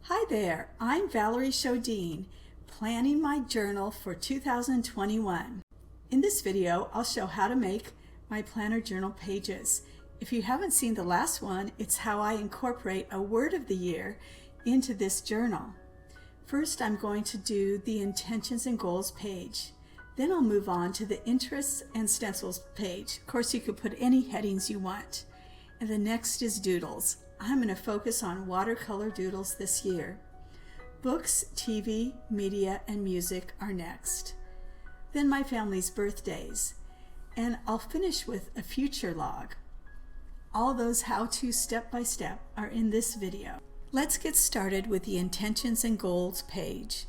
Hi there, I'm Valerie Chodine, planning my journal for 2021. In this video, I'll show how to make my planner journal pages. If you haven't seen the last one, it's how I incorporate a word of the year into this journal. First, I'm going to do the intentions and goals page. Then I'll move on to the interests and stencils page. Of course, you could put any headings you want. And the next is doodles. I'm going to focus on watercolor doodles this year. Books, TV, media, and music are next. Then my family's birthdays. And I'll finish with a future log. All those how-to step-by-step are in this video. Let's get started with the intentions and goals page.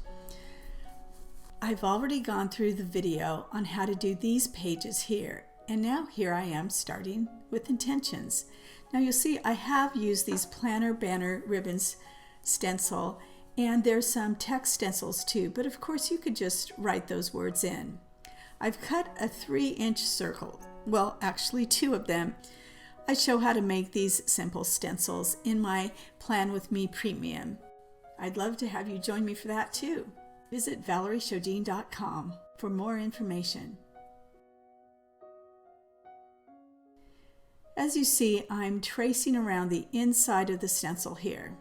I've already gone through the video on how to do these pages here. And now here I am starting with intentions. Now you'll see I have used these planner banner ribbons stencil, and there's some text stencils too, but of course you could just write those words in. I've cut a 3-inch circle, well actually 2 of them. I show how to make these simple stencils in my Plan With Me Premium. I'd love to have you join me for that too. Visit valeriechodine.com for more information. As you see, I'm tracing around the inside of the stencil here.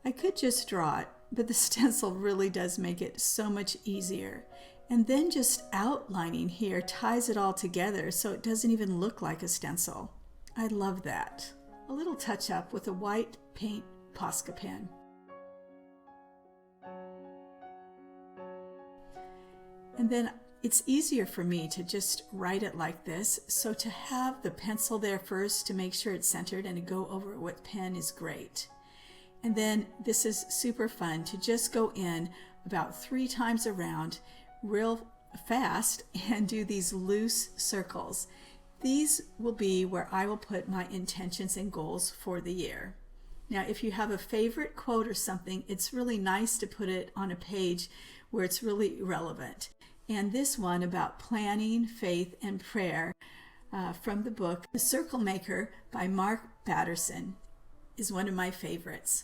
I could just draw it, but the stencil really does make it so much easier. And then just outlining here ties it all together so it doesn't even look like a stencil. I love that. A little touch up with a white paint Posca pen. And then it's easier for me to just write it like this, so to have the pencil there first to make sure it's centered and to go over it with pen is great. And then this is super fun to just go in about 3 times around real fast and do these loose circles. These will be where I will put my intentions and goals for the year. Now if you have a favorite quote or something, it's really nice to put it on a page where it's really relevant. And this one about planning, faith, and prayer from the book The Circle Maker by Mark Batterson is one of my favorites.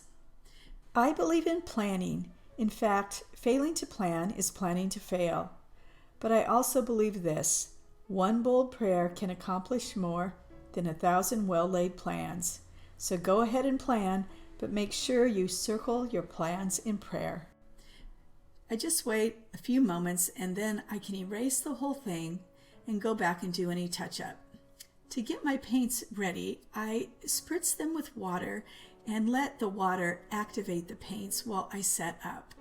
I believe in planning. In fact, failing to plan is planning to fail. But I also believe this: one bold prayer can accomplish more than 1,000 well-laid plans. So go ahead and plan, but make sure you circle your plans in prayer. I just wait a few moments and then I can erase the whole thing and go back and do any touch-up. To get my paints ready, I spritz them with water and let the water activate the paints while I set up.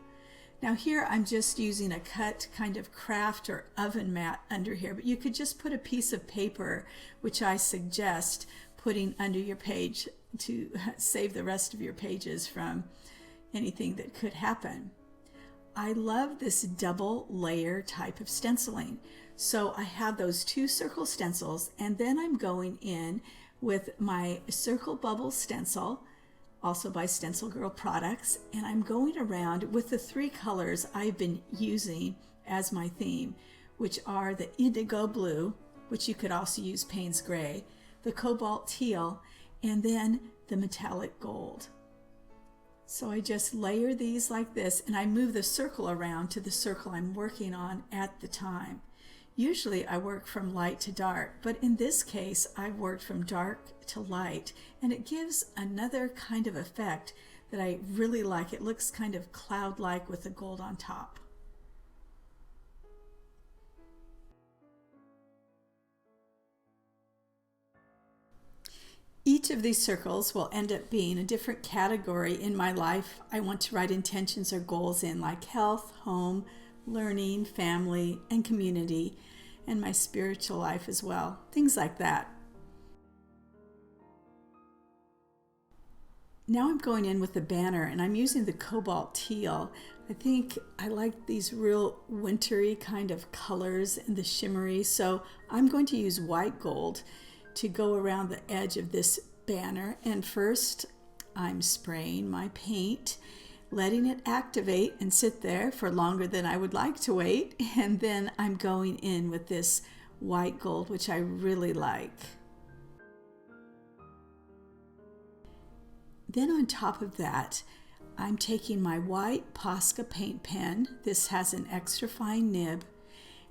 Now here I'm just using a cut kind of craft or oven mat under here, but you could just put a piece of paper, which I suggest putting under your page to save the rest of your pages from anything that could happen. I love this double layer type of stenciling. So I have those 2 circle stencils, and then I'm going in with my circle bubble stencil, also by Stencil Girl Products, and I'm going around with the 3 colors I've been using as my theme, which are the Indigo Blue, which you could also use Paynes Gray, the Cobalt Teal, and then the Metallic Gold. So I just layer these like this, and I move the circle around to the circle I'm working on at the time. Usually I work from light to dark, but in this case I've worked from dark to light, and it gives another kind of effect that I really like. It looks kind of cloud-like with the gold on top. Each of these circles will end up being a different category in my life I want to write intentions or goals in, like health, home, learning, family, and community, and my spiritual life as well, things like that. Now I'm going in with the banner, and I'm using the Cobalt Teal. I think I like these real wintry kind of colors and the shimmery, so I'm going to use white gold to go around the edge of this banner. And first I'm spraying my paint, letting it activate and sit there for longer than I would like to wait, and then I'm going in with this white gold, which I really like. Then on top of that, I'm taking my white Posca paint pen. This has an extra fine nib,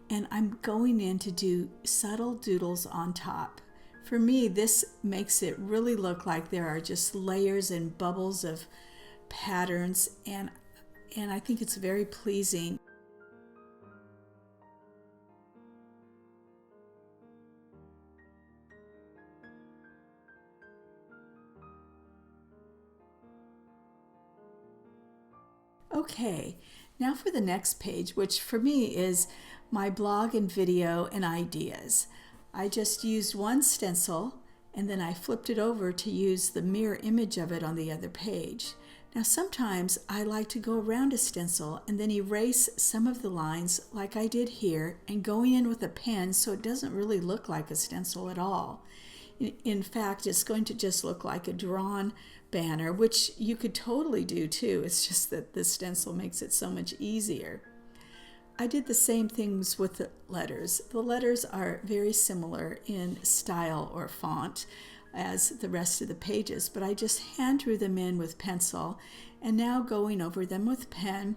and I'm going in to do subtle doodles on top. For me, this makes it really look like there are just layers and bubbles of patterns, and I think it's very pleasing. Okay, now for the next page, which for me is my blog and video and ideas. I just used one stencil and then I flipped it over to use the mirror image of it on the other page. Now sometimes I like to go around a stencil and then erase some of the lines like I did here and going in with a pen so it doesn't really look like a stencil at all. In fact, it's going to just look like a drawn banner, which you could totally do too. It's just that the stencil makes it so much easier. I did the same things with the letters. The letters are very similar in style or font as the rest of the pages, but I just hand drew them in with pencil, and now going over them with pen,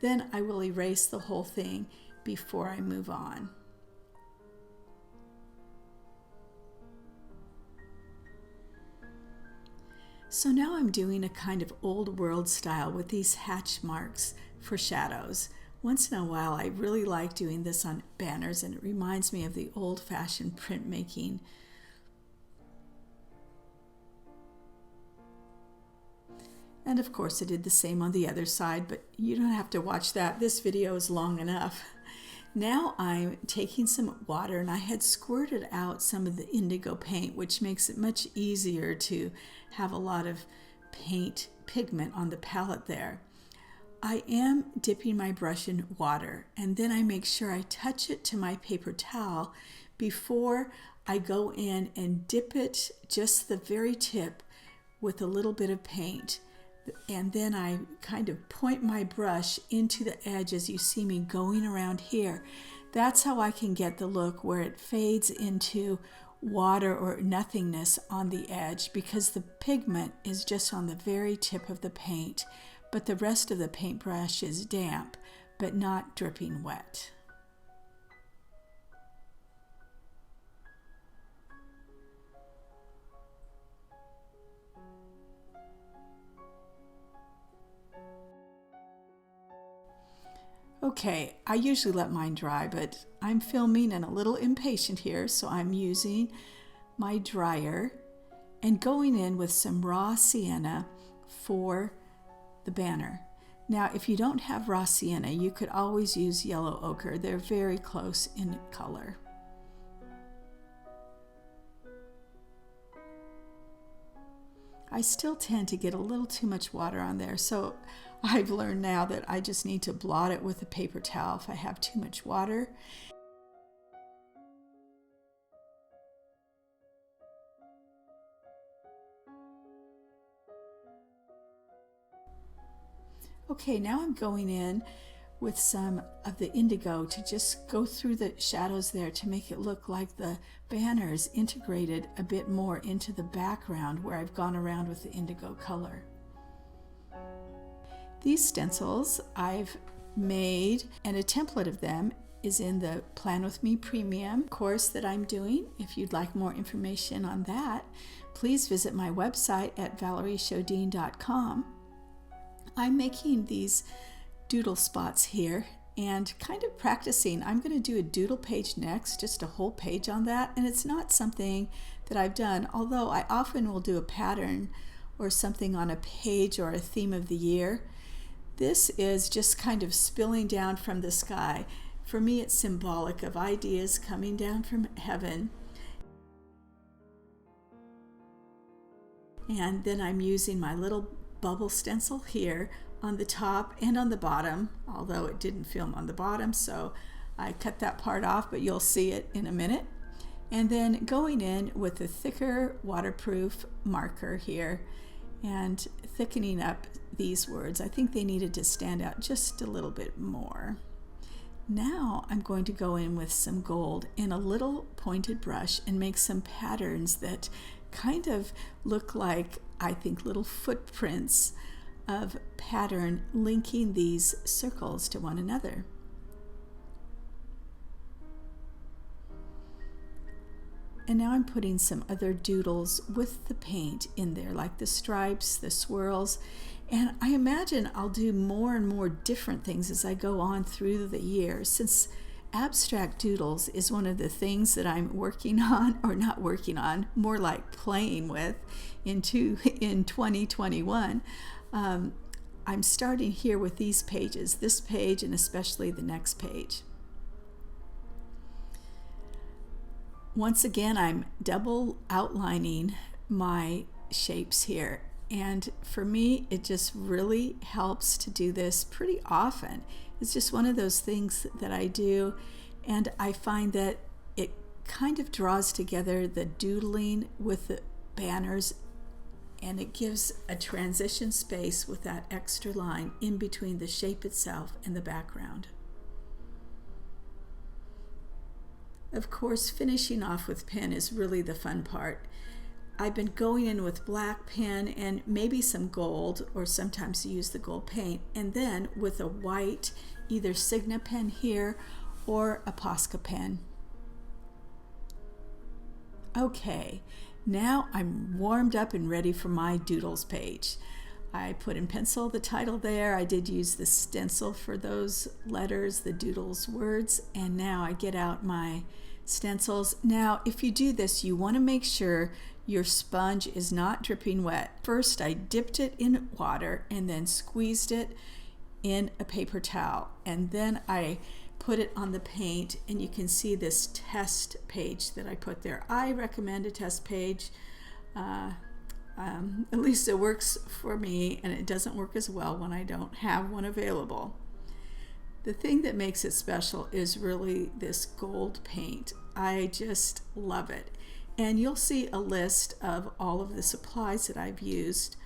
then I will erase the whole thing before I move on. So now I'm doing a kind of old world style with these hatch marks for shadows. Once in a while I really like doing this on banners, and it reminds me of the old-fashioned printmaking. And of course I did the same on the other side, but you don't have to watch that. This video is long enough. Now I'm taking some water, and I had squirted out some of the indigo paint, which makes it much easier to have a lot of paint pigment on the palette there. I am dipping my brush in water, and then I make sure I touch it to my paper towel before I go in and dip it just the very tip with a little bit of paint. And then I kind of point my brush into the edge as you see me going around here. That's how I can get the look where it fades into water or nothingness on the edge, because the pigment is just on the very tip of the paint, but the rest of the paintbrush is damp but not dripping wet. Okay, I usually let mine dry, but I'm filming and a little impatient here, so I'm using my dryer and going in with some raw sienna for the banner. Now, if you don't have raw sienna, you could always use yellow ochre. They're very close in color. I still tend to get a little too much water on there, so I've learned now that I just need to blot it with a paper towel if I have too much water. Okay, now I'm going in with some of the indigo to just go through the shadows there to make it look like the banners integrated a bit more into the background where I've gone around with the indigo color. These stencils I've made, and a template of them is in the Plan With Me Premium course that I'm doing. If you'd like more information on that, please visit my website at valerieshodine.com. I'm making these doodle spots here and kind of practicing. I'm going to do a doodle page next, just a whole page on that, and it's not something that I've done, although I often will do a pattern or something on a page or a theme of the year. This is just kind of spilling down from the sky. For me, it's symbolic of ideas coming down from heaven. And then I'm using my little bubble stencil here on the top and on the bottom, although it didn't film on the bottom, so I cut that part off, but you'll see it in a minute. And then going in with a thicker waterproof marker here and thickening up these words. I think they needed to stand out just a little bit more. Now I'm going to go in with some gold in a little pointed brush and make some patterns that kind of look like, I think, little footprints of pattern linking these circles to one another. And now I'm putting some other doodles with the paint in there, like the stripes, the swirls, and I imagine I'll do more and more different things as I go on through the year, since abstract doodles is one of the things that I'm working on, or not working on, more like playing with in 2021. I'm starting here with these pages, this page and especially the next page. Once again, I'm double outlining my shapes here, and for me it just really helps to do this pretty often. It's just one of those things that I do, and I find that it kind of draws together the doodling with the banners, and it gives a transition space with that extra line in between the shape itself and the background. Of course, finishing off with pen is really the fun part. I've been going in with black pen and maybe some gold, or sometimes use the gold paint, and then with a white, either Signa pen here or a Posca pen. Okay, now I'm warmed up and ready for my Doodles page. I put in pencil the title there. I did use the stencil for those letters, the Doodles words, and now I get out my stencils. Now, if you do this, you want to make sure your sponge is not dripping wet. First, I dipped it in water and then squeezed it in a paper towel, and then I put it on the paint, and you can see this test page that I put there. I recommend a test page. At least it works for me, and it doesn't work as well when I don't have one available. The thing that makes it special is really this gold paint. I just love it. And you'll see a list of all of the supplies that I've used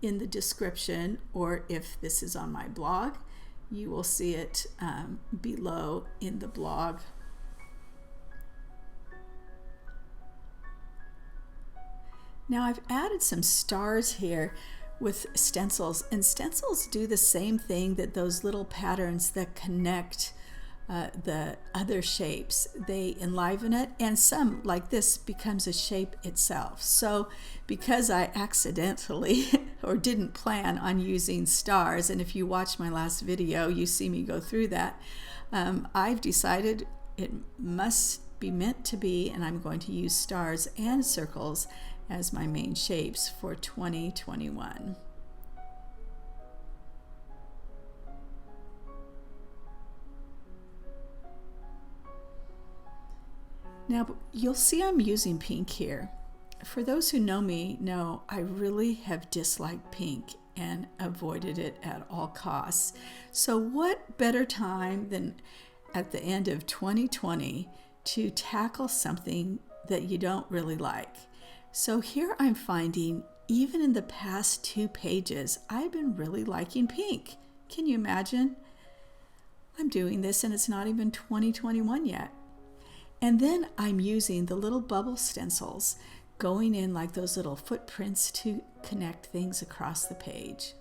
in the description, or if this is on my blog, you will see it below in the blog. Now I've added some stars here with stencils, and stencils do the same thing that those little patterns that connect the other shapes. They enliven it, and some, like this, becomes a shape itself. So because I accidentally or didn't plan on using stars, and if you watch my last video you see me go through that, I've decided it must be meant to be, and I'm going to use stars and circles as my main shapes for 2021. Now you'll see I'm using pink here. For those who know me know I really have disliked pink and avoided it at all costs. So what better time than at the end of 2020 to tackle something that you don't really like? So here I'm finding, even in the past 2 pages, I've been really liking pink. Can you imagine? I'm doing this and it's not even 2021 yet. And then I'm using the little bubble stencils, going in like those little footprints to connect things across the page.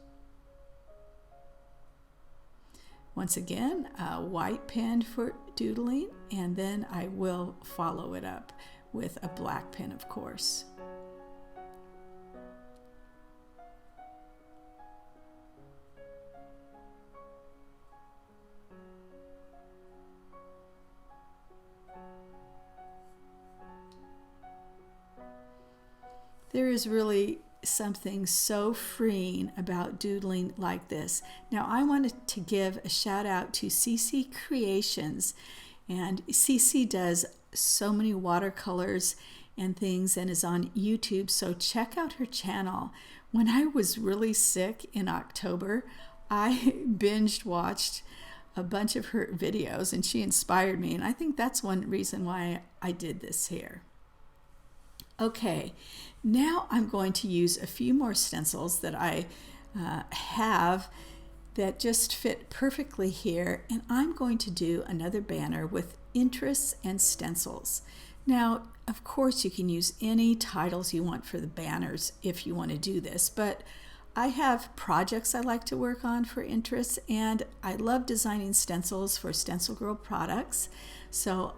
Once again, a white pen for doodling, and then I will follow it up with a black pen, of course. There is really something so freeing about doodling like this. Now I wanted to give a shout out to CC Creations, and CC does so many watercolors and things and is on YouTube, so check out her channel. When I was really sick in October, I binged watched a bunch of her videos, and she inspired me, and I think that's one reason why I did this here. Okay, now I'm going to use a few more stencils that I have that just fit perfectly here, and I'm going to do another banner with interests and stencils. Now, of course, you can use any titles you want for the banners if you want to do this, but I have projects I like to work on for interests, and I love designing stencils for Stencil Girl products. So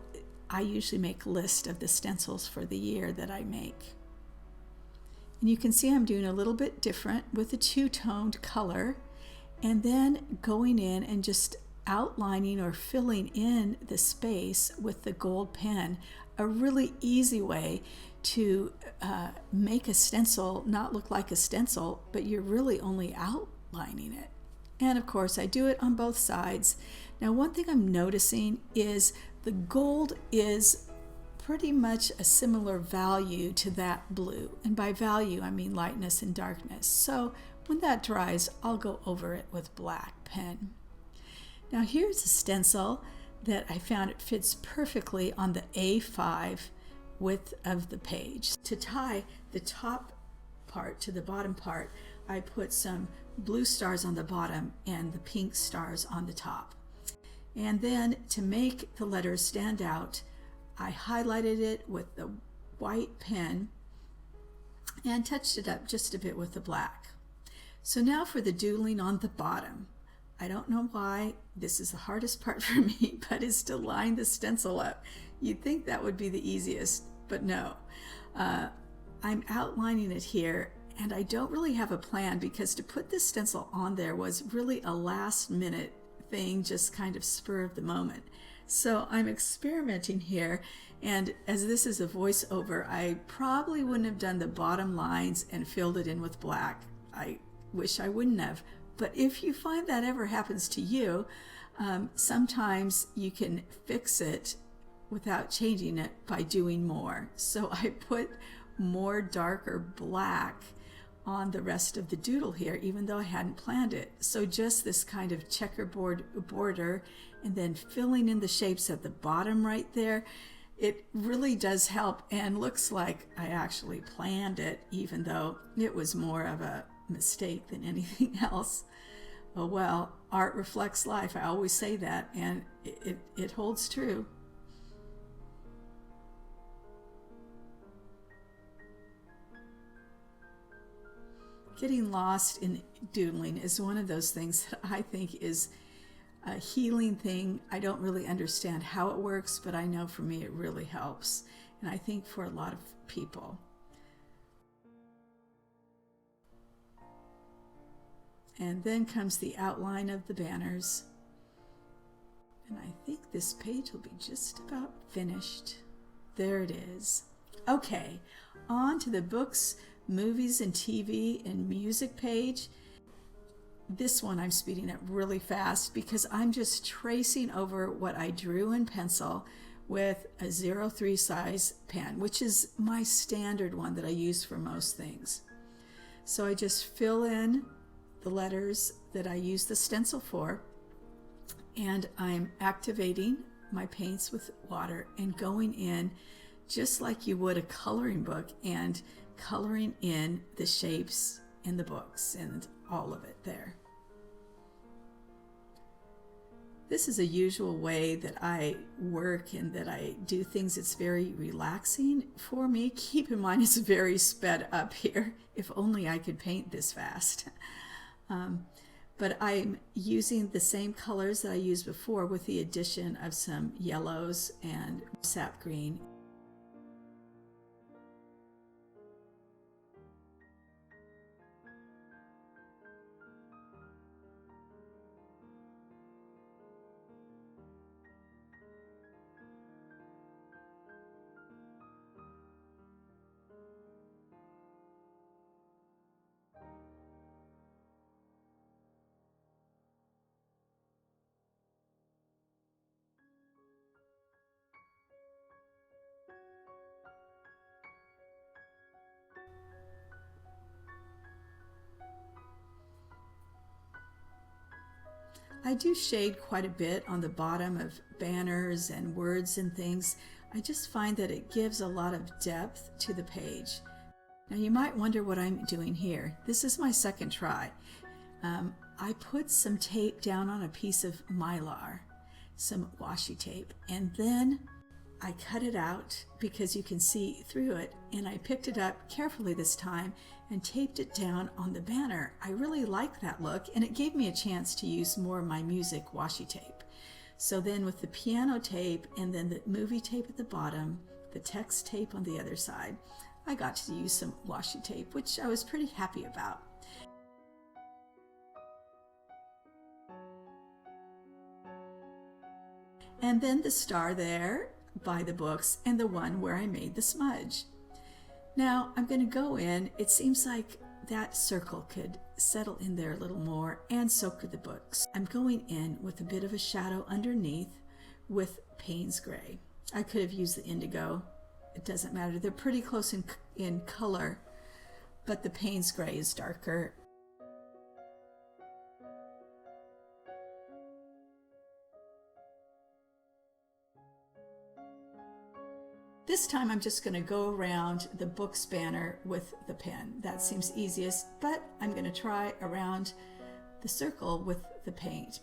I usually make a list of the stencils for the year that I make. And you can see I'm doing a little bit different with a two-toned color, and then going in and just outlining or filling in the space with the gold pen. A really easy way to make a stencil not look like a stencil, but you're really only outlining it. And of course I do it on both sides. Now one thing I'm noticing is the gold is pretty much a similar value to that blue, and by value I mean lightness and darkness. So when that dries, I'll go over it with black pen. Now here's a stencil that I found it fits perfectly on the A5 width of the page. To tie the top part to the bottom part, I put some blue stars on the bottom and the pink stars on the top. And then to make the letters stand out, I highlighted it with the white pen and touched it up just a bit with the black. So now for the doodling on the bottom. I don't know why this is the hardest part for me, but it's to line the stencil up. You'd think that would be the easiest, but no. I'm outlining it here, and I don't really have a plan because to put this stencil on there was really a last minute thing, just kind of spur of the moment. So I'm experimenting here, and as this is a voiceover, I probably wouldn't have done the bottom lines and filled it in with black. I wish I wouldn't have. But if you find that ever happens to you, sometimes you can fix it without changing it by doing more. So I put more darker black on the rest of the doodle here, even though I hadn't planned it. So just this kind of checkerboard border and then filling in the shapes at the bottom right there, it really does help and looks like I actually planned it, even though it was more of a mistake than anything else. Oh well, art reflects life. I always say that, and it holds true. Getting lost in doodling is one of those things that I think is a healing thing. I don't really understand how it works, but I know for me it really helps, and I think for a lot of people. And then comes the outline of the banners. And I think this page will be just about finished. There it is. Okay, on to the books, movies, and TV and music page. This one I'm speeding up really fast because I'm just tracing over what I drew in pencil with a 03 size pen, which is my standard one that I use for most things. So I just fill in the letters that I use the stencil for, and I'm activating my paints with water and going in just like you would a coloring book and coloring in the shapes in the books and all of it there. This is a usual way that I work and that I do things. It's very relaxing for me. Keep in mind it's very sped up here. If only I could paint this fast. But I'm using the same colors that I used before with the addition of some yellows and sap green. I do shade quite a bit on the bottom of banners and words and things. I just find that it gives a lot of depth to the page. Now you might wonder what I'm doing here. This is my second try. I put some tape down on a piece of mylar, some washi tape, and then I cut it out because you can see through it, and I picked it up carefully this time and taped it down on the banner. I really like that look, and it gave me a chance to use more of my music washi tape. So then with the piano tape and then the movie tape at the bottom, the text tape on the other side, I got to use some washi tape, which I was pretty happy about. And then the star there by the books and the one where I made the smudge. Now I'm going to go in. It seems like that circle could settle in there a little more, and so could the books. I'm going in with a bit of a shadow underneath with Paynes gray. I could have used the indigo. It doesn't matter. They're pretty close in color, but the Paynes gray is darker. This time I'm just going to go around the books banner with the pen. That seems easiest, but I'm going to try around the circle with the paint.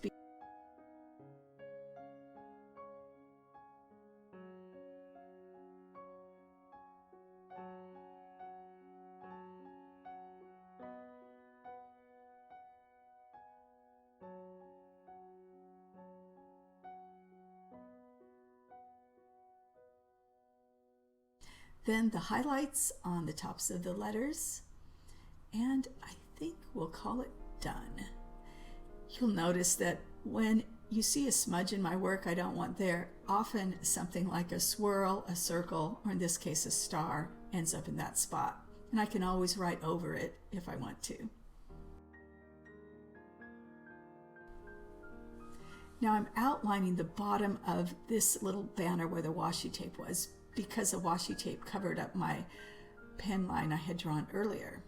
Then the highlights on the tops of the letters, and I think we'll call it done. You'll notice that when you see a smudge in my work I don't want there, often something like a swirl, a circle, or in this case a star ends up in that spot, and I can always write over it if I want to. Now I'm outlining the bottom of this little banner where the washi tape was, because the washi tape covered up my pen line I had drawn earlier.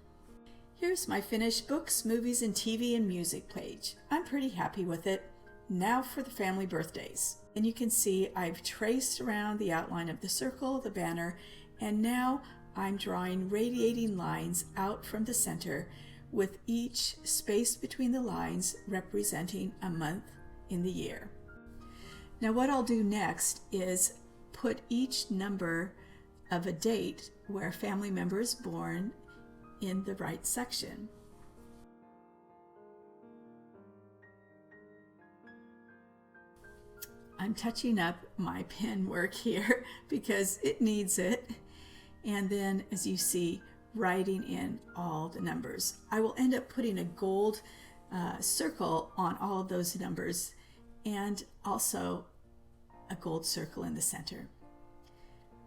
Here's my finished books, movies, and TV and music page. I'm pretty happy with it. Now for the family birthdays. And you can see I've traced around the outline of the circle, the banner, and now I'm drawing radiating lines out from the center, with each space between the lines representing a month in the year. Now what I'll do next is put each number of a date where a family member is born in the right section. I'm touching up my pen work here because it needs it. And then, as you see, writing in all the numbers. I will end up putting a gold circle on all of those numbers, and also a gold circle in the center.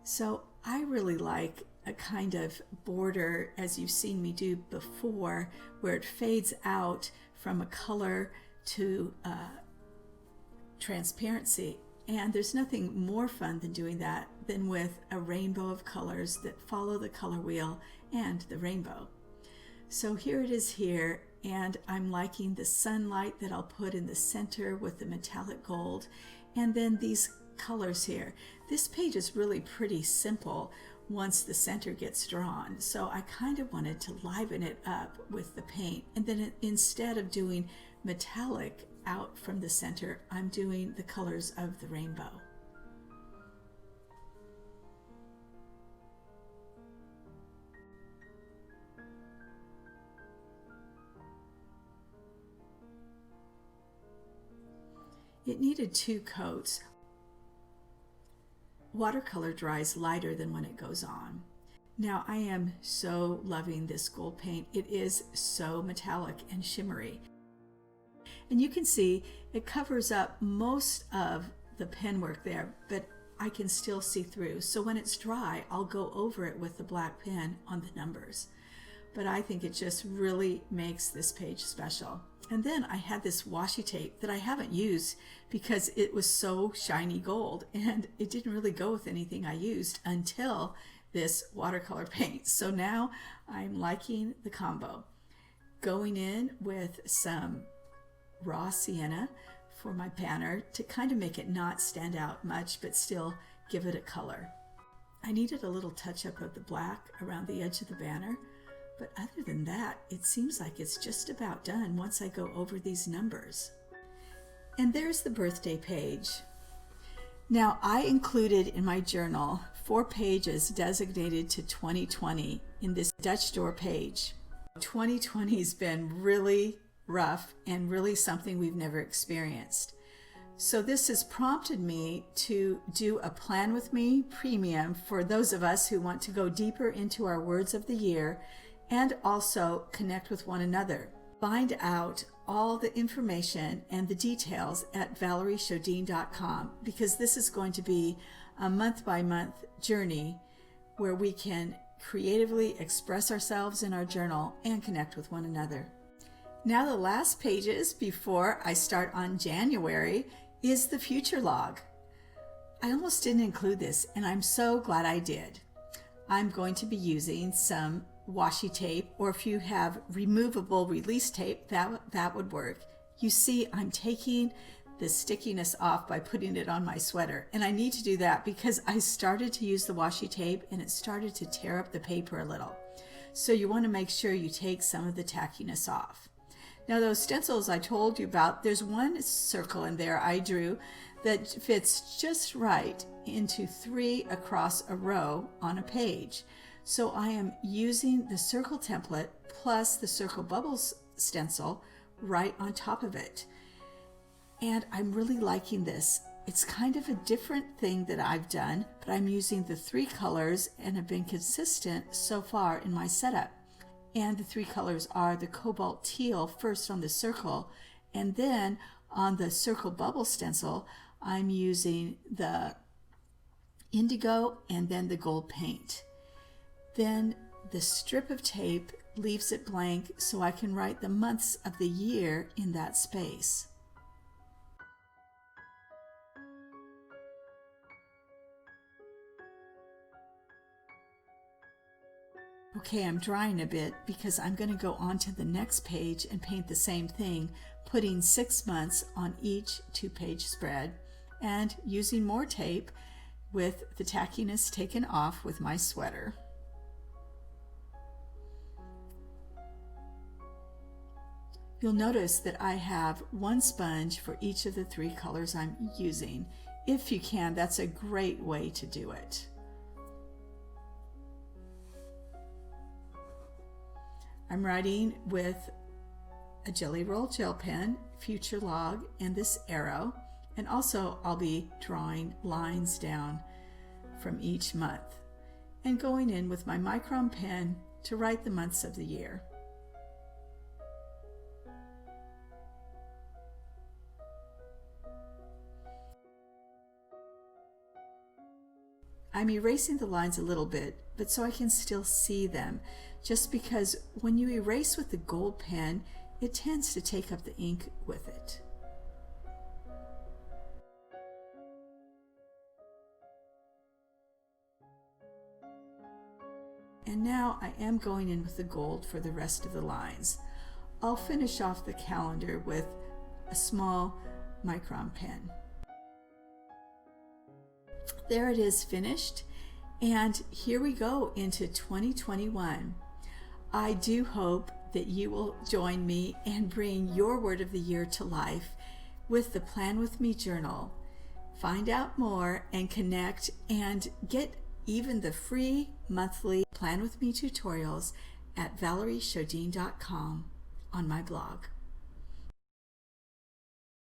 So I really like a kind of border, as you've seen me do before, where it fades out from a color to transparency. And there's nothing more fun than doing that than with a rainbow of colors that follow the color wheel and the rainbow. So here it is here, and I'm liking the sunlight that I'll put in the center with the metallic gold, and then these colors here. This page is really pretty simple once the center gets drawn, so I kind of wanted to liven it up with the paint, and then instead of doing metallic out from the center, I'm doing the colors of the rainbow. It needed 2 coats. Watercolor dries lighter than when it goes on. Now I am so loving this gold paint. It is so metallic and shimmery. And you can see it covers up most of the pen work there, but I can still see through. So when it's dry, I'll go over it with the black pen on the numbers. But I think it just really makes this page special. And then I had this washi tape that I haven't used because it was so shiny gold, and it didn't really go with anything I used until this watercolor paint. So now I'm liking the combo. Going in with some raw sienna for my banner to kind of make it not stand out much, but still give it a color. I needed a little touch up of the black around the edge of the banner. But other than that, it seems like it's just about done once I go over these numbers. And there's the birthday page. Now, I included in my journal 4 pages designated to 2020 in this Dutch door page. 2020 has been really rough and really something we've never experienced. So this has prompted me to do a Plan With Me premium for those of us who want to go deeper into our words of the year and also connect with one another. Find out all the information and the details at ValerieChaudine.com, because this is going to be a month-by-month journey where we can creatively express ourselves in our journal and connect with one another. Now the last pages before I start on January is the future log. I almost didn't include this, and I'm so glad I did. I'm going to be using some washi tape, or if you have removable release tape, that would work. You see, I'm taking the stickiness off by putting it on my sweater, and I need to do that because I started to use the washi tape and it started to tear up the paper a little. So you want to make sure you take some of the tackiness off. Now those stencils I told you about, there's one circle in there I drew that fits just right into 3 across a row on a page. So I am using the circle template plus the circle bubbles stencil right on top of it. And I'm really liking this. It's kind of a different thing that I've done, but I'm using the 3 colors and have been consistent so far in my setup. And the 3 colors are the Cobalt Teal first on the circle, and then on the circle bubble stencil, I'm using the Indigo and then the gold paint. Then the strip of tape leaves it blank so I can write the months of the year in that space. Okay, I'm drying a bit because I'm going to go on to the next page and paint the same thing, putting 6 months on each 2-page spread and using more tape with the tackiness taken off with my sweater. You'll notice that I have 1 sponge for each of the 3 colors I'm using. If you can, that's a great way to do it. I'm writing with a Jelly Roll gel pen, future log, and this arrow, and also I'll be drawing lines down from each month and going in with my micron pen to write the months of the year. I'm erasing the lines a little bit, but so I can still see them, just because when you erase with the gold pen, it tends to take up the ink with it. And now I am going in with the gold for the rest of the lines. I'll finish off the calendar with a small micron pen. There it is, finished, and here we go into 2021. I do hope that you will join me and bring your word of the year to life with the Plan With Me journal. Find out more and connect and get even the free monthly Plan With Me tutorials at ValerieChaudine.com on my blog.